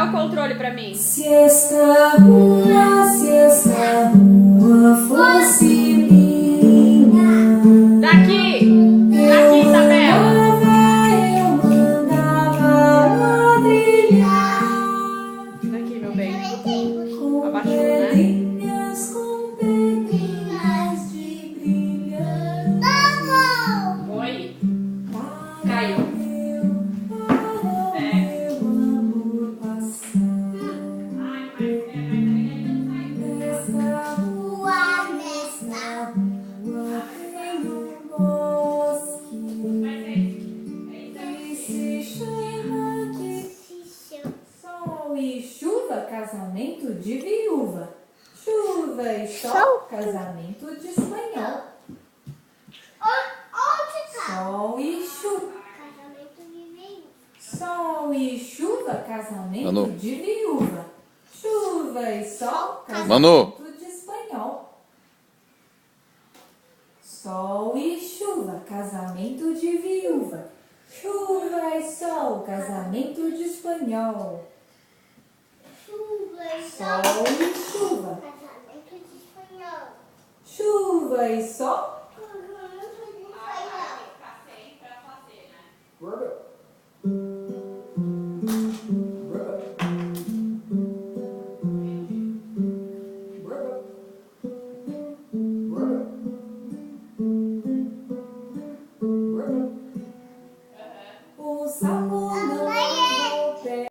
o controle pra mim. Se esta rua fosse minha, Daqui, Isabela. eu mandava trilhar. Daqui, meu bem. Com Abaixou, né? pedrinhas, com pedrinhas de brilhante. Oi. Para Caiu. meu amor passar. Nesta rua tem um bosque que se chama de sol e chuva, casamento de viúva. Chuva e sol, casamento de espanhol. Sol e chuva. Sol e chuva, casamento Manu. de viúva. Chuva e sol, casamento Manu. de espanhol. Sol e chuva, casamento de viúva. Chuva e sol, casamento de espanhol. Sol e chuva. Chuva e sol. Passei pra fazer, né?